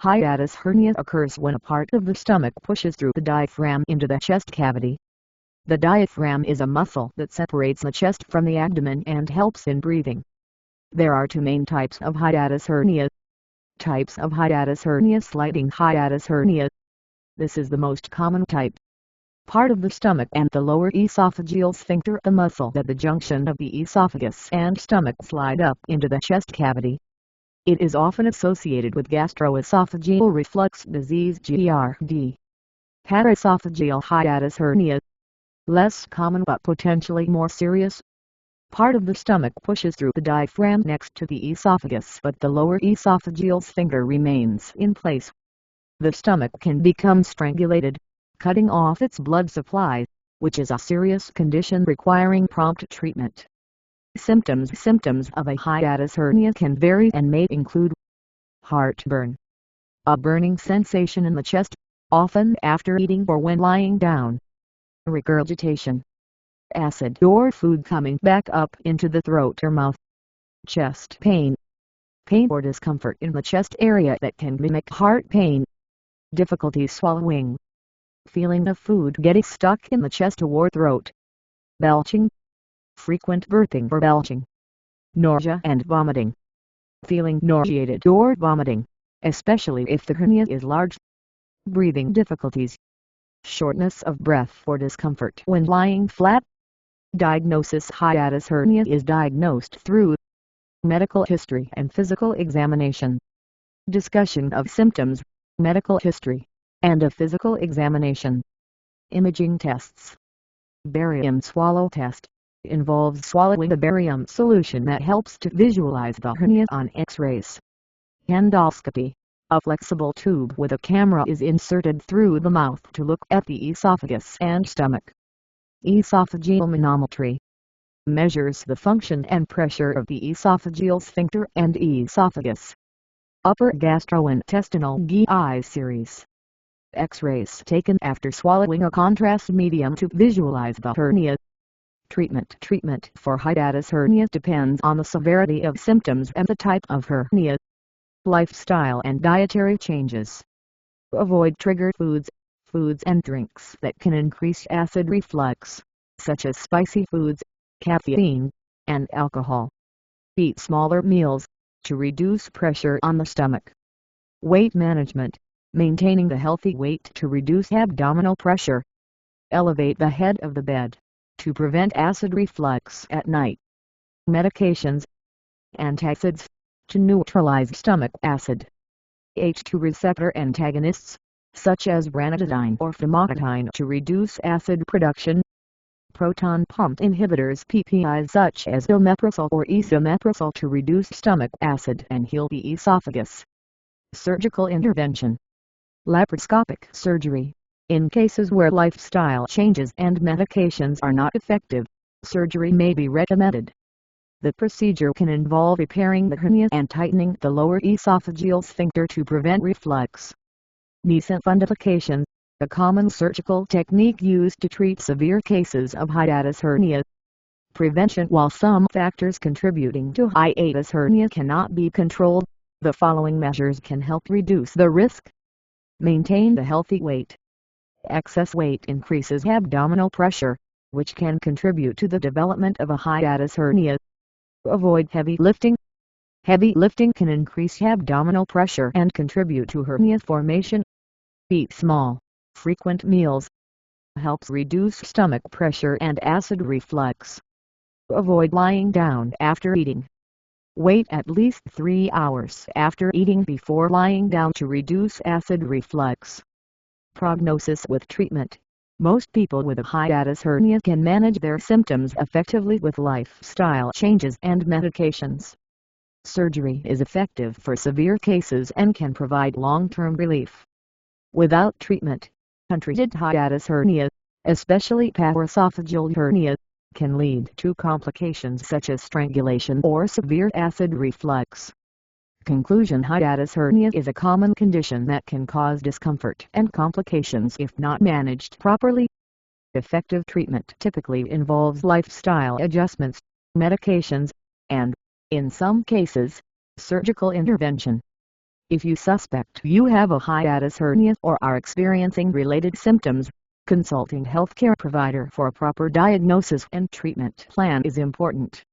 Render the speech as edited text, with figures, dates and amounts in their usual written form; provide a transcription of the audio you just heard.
Hiatus hernia occurs when a part of the stomach pushes through the diaphragm into the chest cavity. The diaphragm is a muscle that separates the chest from the abdomen and helps in breathing. There are two main types of hiatus hernia. Types of hiatus hernia: sliding hiatus hernia. This is the most common type. Part of the stomach and the lower esophageal sphincter, the muscle at the junction of the esophagus and stomach, slide up into the chest cavity. It is often associated with gastroesophageal reflux disease (GERD). Paraesophageal hiatus hernia. Less common but potentially more serious. Part of the stomach pushes through the diaphragm next to the esophagus, but the lower esophageal sphincter remains in place. The stomach can become strangulated, cutting off its blood supply, which is a serious condition requiring prompt treatment. Symptoms of a hiatus hernia can vary and may include heartburn, a burning sensation in the chest, often after eating or when lying down, regurgitation, acid or food coming back up into the throat or mouth, chest pain or discomfort in the chest area that can mimic heart pain, difficulty swallowing, feeling of food getting stuck in the chest or throat, belching, frequent burping or belching, nausea and vomiting, feeling nauseated or vomiting, especially if the hernia is large, breathing difficulties, shortness of breath or discomfort when lying flat. Diagnosis: hiatus hernia is diagnosed through medical history and physical examination. Discussion of symptoms, medical history, and a physical examination. Imaging tests. Barium swallow test involves swallowing a barium solution that helps to visualize the hernia on X-rays. Endoscopy. A flexible tube with a camera is inserted through the mouth to look at the esophagus and stomach. Esophageal manometry measures the function and pressure of the esophageal sphincter and esophagus. Upper gastrointestinal GI series. X-rays taken after swallowing a contrast medium to visualize the hernia. Treatment for hiatus hernia depends on the severity of symptoms and the type of hernia. Lifestyle and dietary changes. Avoid trigger foods and drinks that can increase acid reflux, such as spicy foods, caffeine, and alcohol. Eat smaller meals to reduce pressure on the stomach. Weight management, maintaining the healthy weight to reduce abdominal pressure. Elevate the head of the bed to prevent acid reflux at night. Medications. Antacids to neutralize stomach acid. H2 receptor antagonists, such as ranitidine or famotidine, to reduce acid production. Proton pump inhibitors PPIs such as omeprazole or esomeprazole to reduce stomach acid and heal the esophagus. Surgical intervention. Laparoscopic surgery. In cases where lifestyle changes and medications are not effective, surgery may be recommended. The procedure can involve repairing the hernia and tightening the lower esophageal sphincter to prevent reflux. Defundification, a common surgical technique used to treat severe cases of hiatus hernia. Prevention. While some factors contributing to hiatus hernia cannot be controlled, the following measures can help reduce the risk. Maintain a healthy weight. Excess weight increases abdominal pressure, which can contribute to the development of a hiatus hernia. Avoid heavy lifting. Heavy lifting can increase abdominal pressure and contribute to hernia formation. Eat small, frequent meals. Helps reduce stomach pressure and acid reflux. Avoid lying down after eating. Wait at least 3 hours after eating before lying down to reduce acid reflux. Prognosis with treatment. Most people with a hiatus hernia can manage their symptoms effectively with lifestyle changes and medications. Surgery is effective for severe cases and can provide long-term relief. Without treatment, untreated hiatus hernia, especially paraesophageal hernia, can lead to complications such as strangulation or severe acid reflux. Conclusion: hiatus hernia is a common condition that can cause discomfort and complications if not managed properly. Effective treatment typically involves lifestyle adjustments, medications, and, in some cases, surgical intervention. If you suspect you have a hiatus hernia or are experiencing related symptoms, consulting healthcare provider for a proper diagnosis and treatment plan is important.